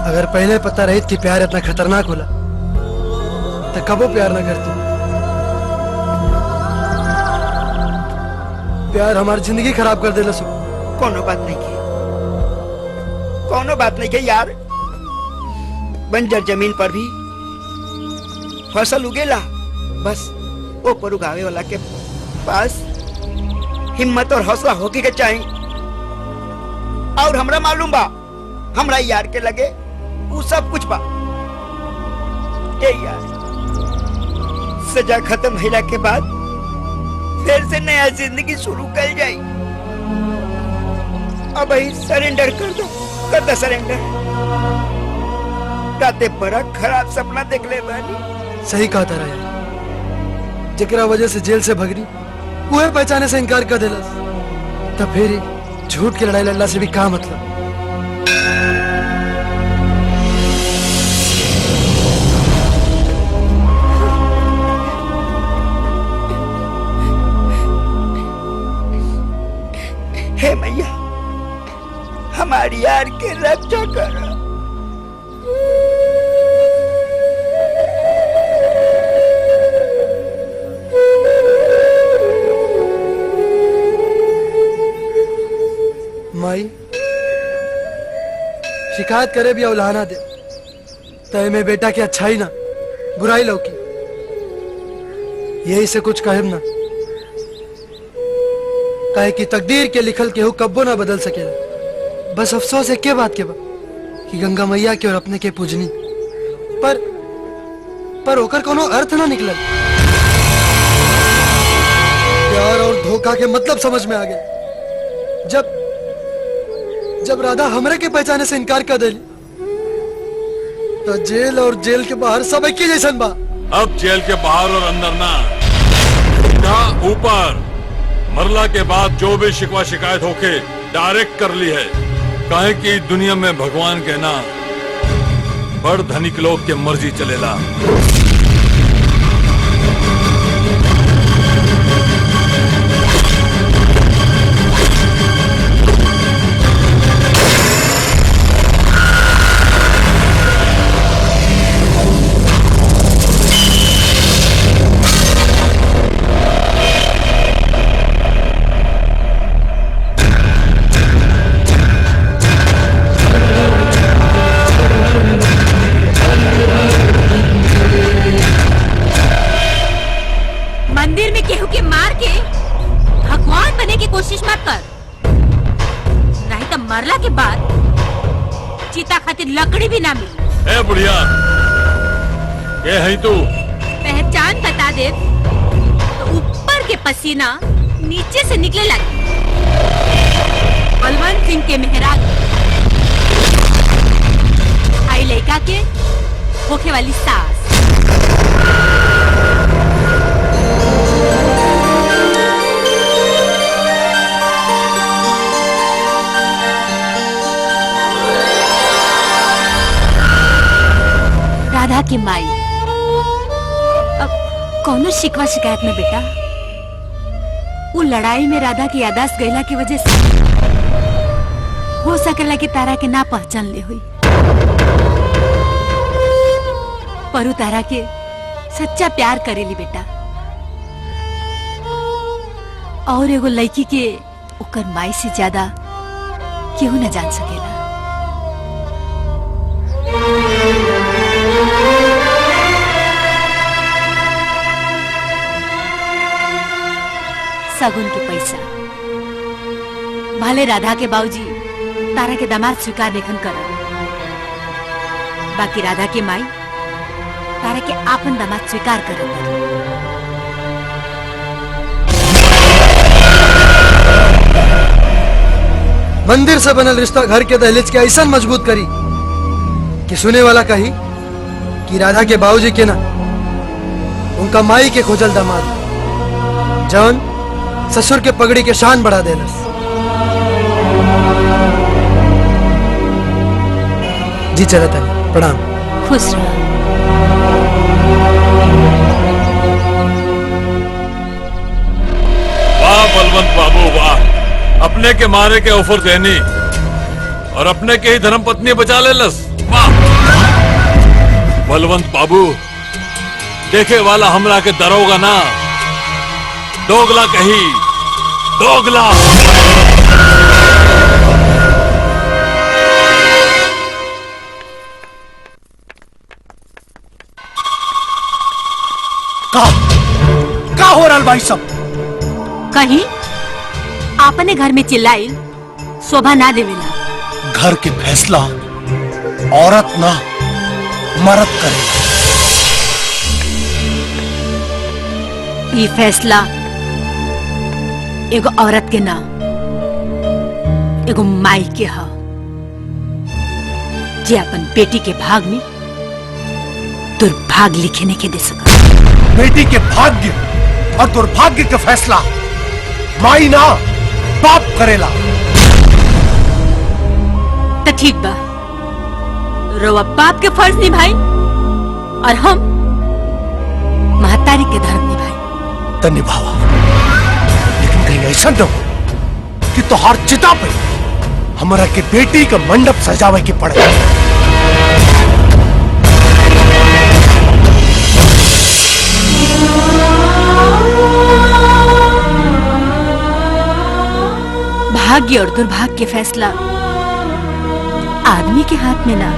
अगर पहले पता रही कि प्यार इतना खतरनाक होला तो कबो प्यार ना करती। प्यार हमारी जिंदगी खराब कर देला सो। कोनो बात नहीं की, कोनो बात नहीं की यार, बंजर जमीन पर भी फसल उगेला, बस वो पर उगावे वाला के पास हिम्मत और हौसला होके के चाहिए। और हमरा मालूम बा हमरा यार के लगे वो सब कुछ बा। ए यार, सजा खत्म होला के बाद फिर से नया जिंदगी शुरू कर जाई। अब ही सरेंडर कर दो सरेंडर। राते बड़ा खराब सपना देख ले बानी। सही कहा था यार, जेकरा वजह से जेल से भगरी वो पहचाने से इनकार कर देला, तब फिर झूठ की लड़ाई लड़ना से भी क्या मतलब। हे मैया, हमारी यार के रक्षा करो। माई शिकायत करे भी औलाना दे तय में बेटा की अच्छाई ना बुराई लौकी, यही से कुछ कहब ना, कहे कि तकदीर के लिखल केहू कब्बो ना बदल सकेला। बस अफसोस है के बात के बा कि गंगा मैया के और अपने के पूजनी पर ओकर कोनो अर्थ ना निकलल। प्यार और धोखा के मतलब समझ में आ गए जब राधा हमरे के पहचाने से इनकार कर दिली, तो जेल और जेल के बाहर सब एक ही जैसन बा। अब जेल के बाहर और अंदर ना, सीधा ऊपर मरला के बाद जो भी शिकवा शिकायत होके डायरेक्ट कर ली है, काहे कि दुनिया में भगवान के ना बड़ धनिक लोग के मर्जी चलेला। मंदिर में केहू के मार के भगवान बने की कोशिश मत कर, नहीं तो मरला के बाद चीता खातिर लकड़ी भी ना मिली। ए बुढ़िया, ये है तू? पहचान बता दे तो ऊपर के पसीना नीचे से निकले लगे। बलवंत सिंह के मेहराज आई लड़का के होखे वाली सास। राधा की माई। अब कौनो शिकवा शिकायत में बेटा, वो लड़ाई में राधा की यादाश्त गईला की वजह से हो सकेला कि तारा के ना पहचान ले हुई, पर तारा के सच्चा प्यार करेली बेटा। और एगो लड़की के ओकर माई से ज्यादा केहू न जान सकेला। सगुन के पैसा भले राधा के बाबूजी तारा के दामाद स्वीकार लेखन कर, बाकी राधा के माई तारा के आपन दामाद स्वीकार कर। मंदिर से बनल रिश्ता घर के दहलीज के ऐसा मजबूत करी कि सुने वाला कही कि राधा के बाबूजी के ना उनका माई के खोजल दामाद जौन ससुर के पगड़ी के शान बढ़ा देलस। जी चला था, प्रणाम। खुश रहो। वाह बलवंत बाबू वाह, अपने के मारे के ऑफर देनी और अपने के ही धर्म पत्नी बचा ले लस। वाह बलवंत बाबू, देखे वाला हमरा के दरोगा ना, दोगला कही दोगला। का हो रहा भाई सब? कहीं आपने घर में चिल्लाई शोभा ना देवेला। घर के फैसला औरत ना मर्द करेगा। ये फैसला एगो औरत के ना, एगो माई के हा, जे अपन बेटी के भाग में दुर्भाग्य लिखे नहीं के दे सका। बेटी के भाग्य और दुर्भाग्य का फैसला माई ना बाप करेला। तो ठीक बा, रोवा बाप के फर्ज निभाई और हम महतारी के धर्म निभाई। तो निभावा, लेकिन कहीं ऐसा न हो कि तोहार चिता पे हमारा के बेटी का मंडप सजावे के पड़े। भाग्य और दुर्भाग्य के फैसला आदमी के हाथ में ना,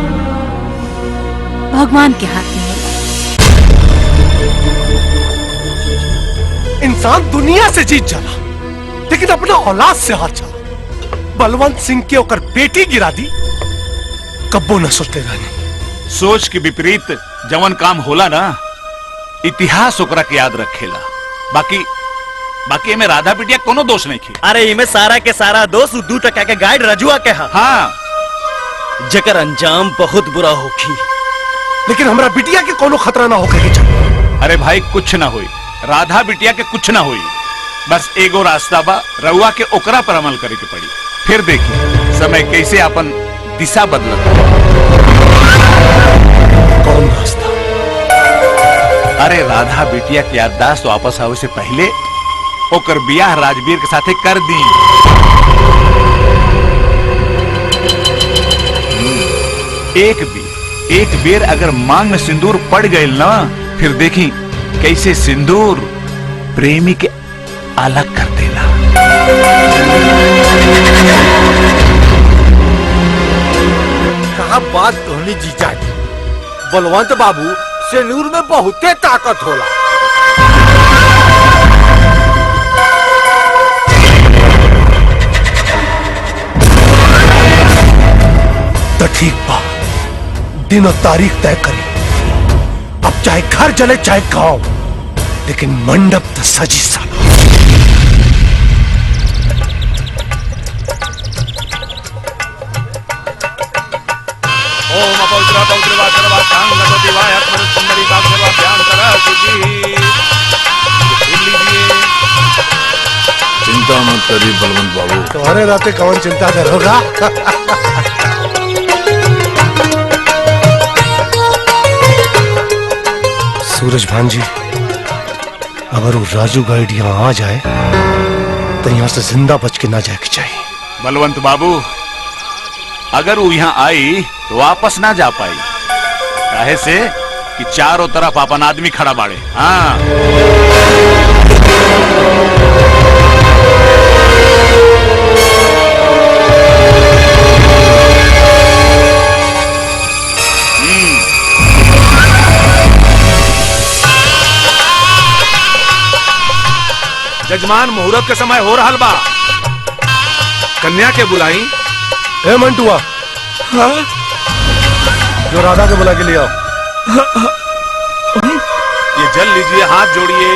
भगवान के हाथ में है। इंसान दुनिया से जीत जाला, लेकिन अपना औलाद से हार जाला। बलवंत सिंह के ओकर बेटी गिरा दी, कब्बो न सोचते रहने। सोच के विपरीत जवन काम होला ना, इतिहास ओकरा के याद रखेला। बाकी में राधा बिटिया कोनो दोष नहीं थी। अरे इमे सारा के सारा दोष 2% के गाइड रजुआ के हा। हाँ, जकर अंजाम बहुत बुरा होखी। लेकिन हमरा बिटिया के कोनो खतरा ना होके चाहिए। अरे भाई कुछ ना हुई, राधा बिटिया के कुछ ना हुई। बस एगो रास्ता बा, रउआ के ओकरा पर अमल करे के पड़ी। फिर देखिए समय कैसे अपन दिशा बदलता। कौन रास्ता? अरे राधा बिटिया की याददाश्त वापस आवे से पहले ओकर बियाह राजवीर के साथे कर दी। एक बेर अगर मांग में सिंदूर पड़ गई ना, फिर देखी कैसे सिंदूर प्रेमी के अलग कर देला। कहा बात कहनी जीजा जी, बलवंत बाबू सिंदूर में बहुते ताकत होला। तो ठीक बा, दिन और तारीख तय करी। अब चाहे घर जले चाहे गांव, लेकिन मंडप तो सजी साला। ओम अपवित्र पवित्रवा सर्वा कांग गणपति वाय अत्मर सुंदरी बाग सर्वा ध्यान करा कीजिए। चिंता मत करिए बलवंत बाबू, तुम्हारे राते कौन चिंता करोगा? सूरज भान जी, अगर वो राजू गाइड यहाँ आ जाए तो यहाँ से जिंदा बच के ना जाए के चाहिए। बलवंत बाबू, अगर वो यहाँ आई तो वापस ना जा पाई, काहे से कि चारों तरफ अपन आदमी खड़ा बाड़े। हाँ जजमान, मुहूर्त के समय हो रहा बा, कन्या के बुलाई। ए मंटुआ, हाँ? जो राधा के बुला के ले आओ। ये जल लीजिए, हाथ जोड़िए।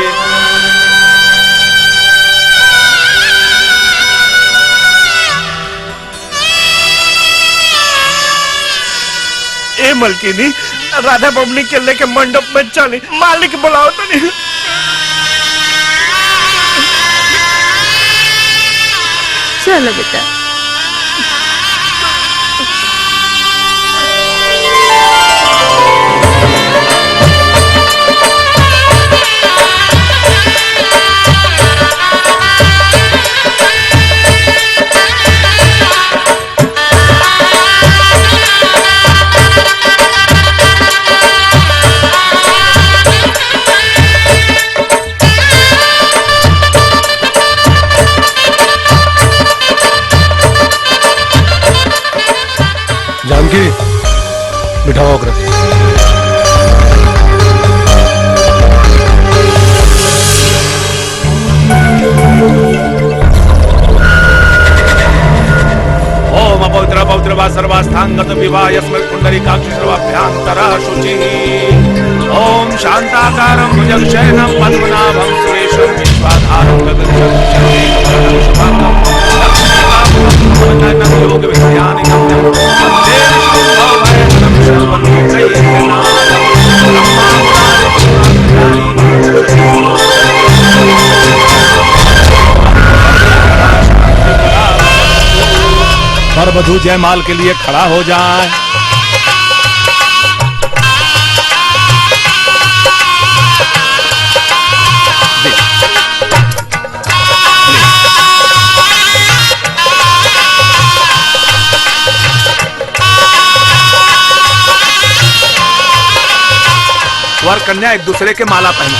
ए मलकिनी, राधा बबनी के लेके मंडप में चली, मालिक बुलाओ तो नहीं। चलो बेटा। जानकी बिठाओ अग्र। ओम अपवित्र पवित्र वा सर्वास्थांगत विवाह यस्मिन् पुंडरीकाक्ष सर्वाभ्यांतरः शुचिः। ओम शांताकारं भुजगशयनं पद्मनाभं सुरेशं विश्वाधारं गगनचरं शुभांगं लक्ष्मीकान्तं योग विज्ञानि गम्यं वन्दे विष्णुं भवभयहरं सर्वलोकैकनाथं वर वधू जयमाल के लिए खड़ा हो जाए। वर कन्या एक दूसरे के माला पहना।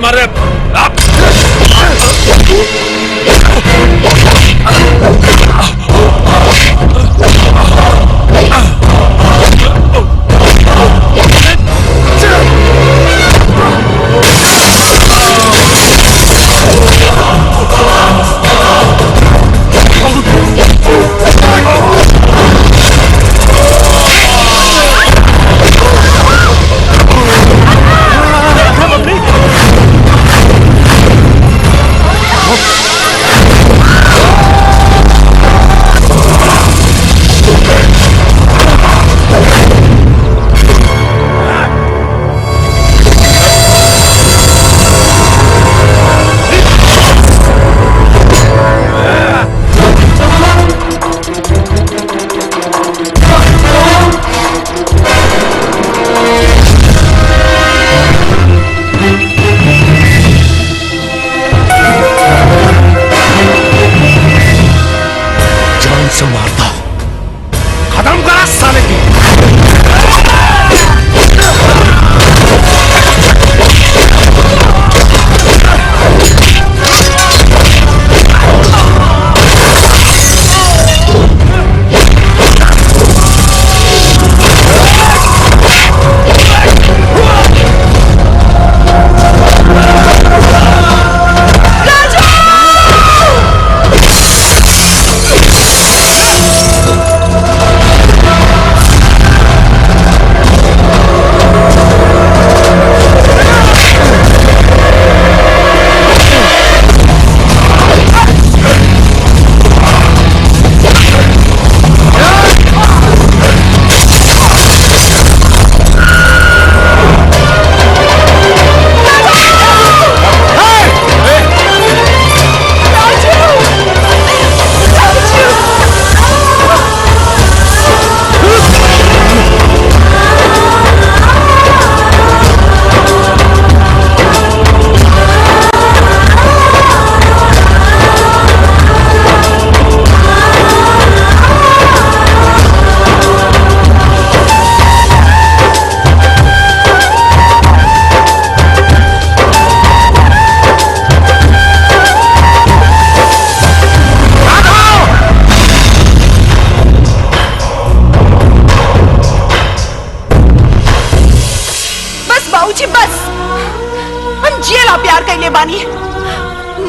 मरे।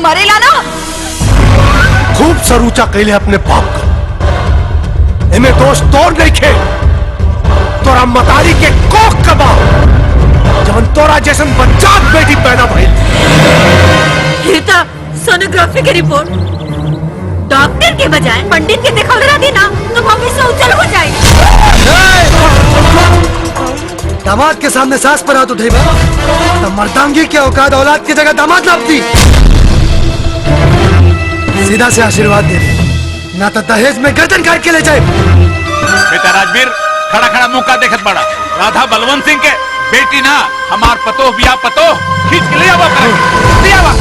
मरेला ना। खूब सरूचा कैले अपने बाप का। इन्हें दोष तोड़ नहीं खे। तोरा मतारी के कोख कबा जवन तोरा जैसन बच्चा बेटी पैदा भइल। रीता सोनोग्राफी की रिपोर्ट डॉक्टर के बजाय पंडित के दिखा दी ना तो भविष्य उज्जवल हो जाए। दामाद के सामने सास पर हाथ उठेगा तो मर्दांगी के औकात औलाद की जगह दामाद लापती। सीधा से आशीर्वाद दे दे ना तो दहेज में गर्दन काट के ले जाए। बेटा राजवीर खड़ा खड़ा मुंह का देखत बड़ा। राधा बलवंत सिंह के बेटी ना हमार पतो बिया पतो खींच के ले आवा करे ले आवा।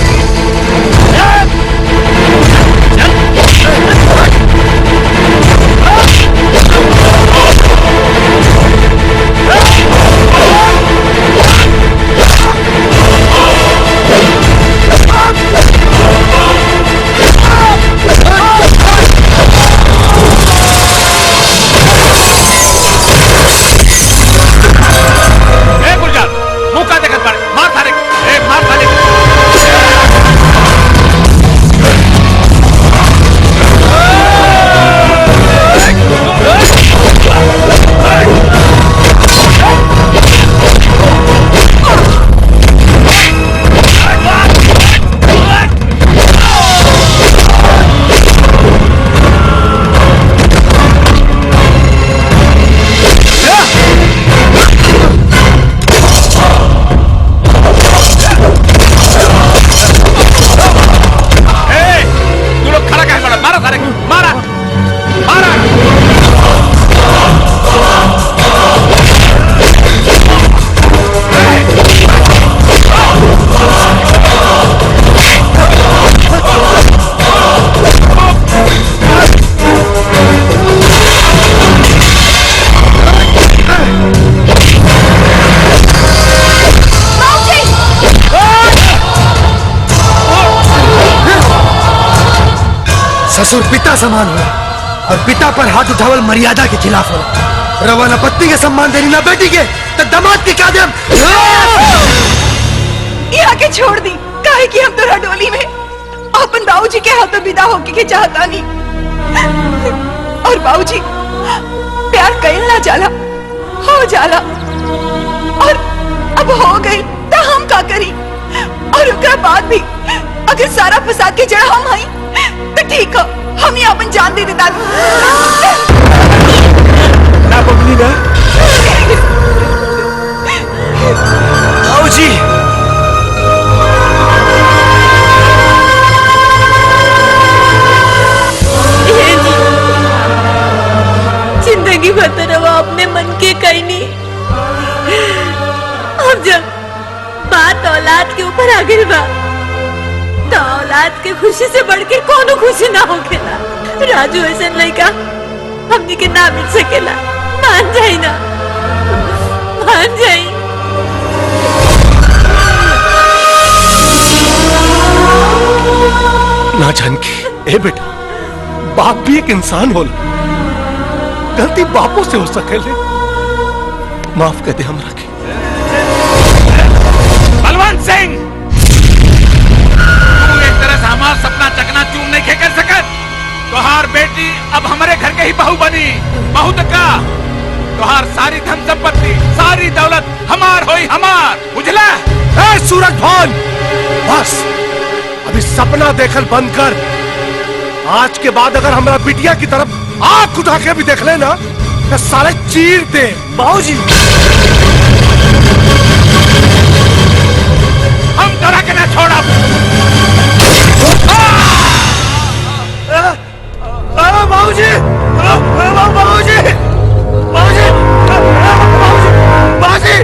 ससुर पिता समान हो और पिता पर हाथ उठावल मर्यादा के खिलाफ हो। रवा न पत्नी के सम्मान देनी ना बेटी के तो दामाद के क्या देम। यहाँ के छोड़ दी काहे कि हम तो डोली में अपन बाबूजी के हाथों विदा होके के चाहता नहीं। और बाबूजी प्यार कहीं ना जाला हो जाला और अब हो गई तो हम का करी। और उसके बाद भी अगर सारा फसाद के जड़ हम आई तो ठीक हो हम ही अपन जान दे देता। ना बबली ना बाबूजी जिंदगी भर रवा अपने मन के कहीं नहीं। अब जब बात औलाद के ऊपर आ गई बा तो औलाद के खुशी से बढ़ के कोनो खुशी ना होखेला। राजू ऐसा लड़का हमनी के ना मिल सकेला। मान जाई ना मान जाई। ना जानकी ए बेटा बाप भी एक इंसान होला। गलती बापों से हो सकेले। माफ कर दे हमरा के। बलवंत सिंह तू एक तरह से हमारा सपना चकनाचूर नहीं कर सकत। तोहार बेटी अब हमारे घर के ही बहू बनी। बहू तो का तोहार सारी धन संपत्ति सारी दौलत हमार होई हमार बुझला। ए सूरज भान बस अभी सपना देखल बंद कर। आज के बाद अगर हमारा बिटिया की तरफ आंख उठा के भी देख लेना तो साले चीर दे। बाबूजी हम तोरा के ना छोड़ा। बाबूजी बाबूजी बाबूजी बाबूजी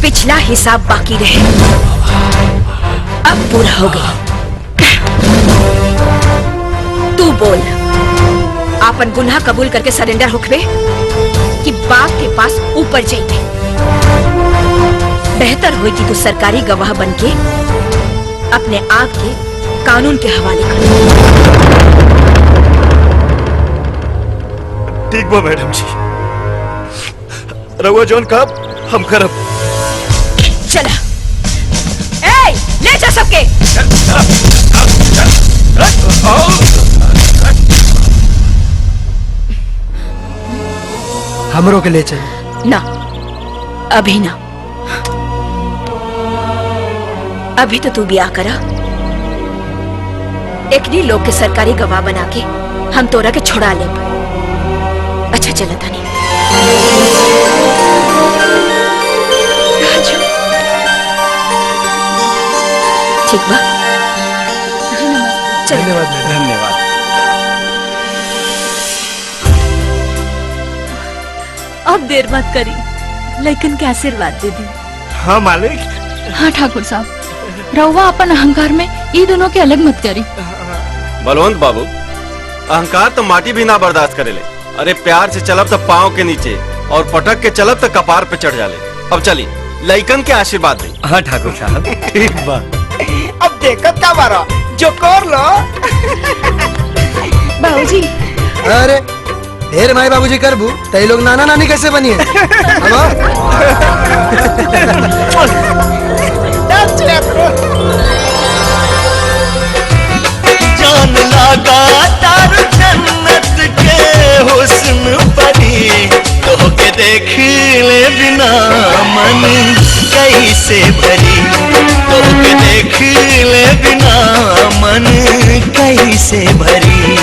पिछला हिसाब बाकी रहे अब पूरा हो गया। तू बोल आपन गुनाह कबूल करके सरेंडर होखबे कि बाप के पास ऊपर जाइबे। बेहतर होई कि तू सरकारी गवाह बनके अपने आप के कानून के हवाले कर। ठीक बा मैडम जी रउआ जौन कब हम करब। चला ए ले जा सबके। हमरों के ले चल। ना अभी ना अभी तो तू ब्याह करा। एकनी लोग के सरकारी गवाह बना के हम तोरा के छुड़ा ले। अच्छा चला तानी। ठीक बा धन्यवाद धन्यवाद। अब देर मत करी लेकिन के आशीर्वाद दे दी। हाँ मालिक। हाँ ठाकुर साहब रउआ अपन अहंकार में ये दोनों के अलग मत करी। बलवंत बाबू अहंकार तो माटी भी ना बर्दाश्त करेले। अरे प्यार से चलब तो पाँव के नीचे और पटक के चलब तो कपार पे चढ़ जाले। अब चली लइकन के आशीर्वाद दे। हाँ ठाकुर साहब ठीक बा। अब देखत का बारा जो कर लो। बाबूजी अरे ढेर माई बाबूजी करबू तई लोग नाना नानी कैसे बनिए। जान लगा तार जन्नत के हुस्न परी तो के देख ले बिना मन कैसे भरी। तो के देख ले बिना मन कैसे भरी।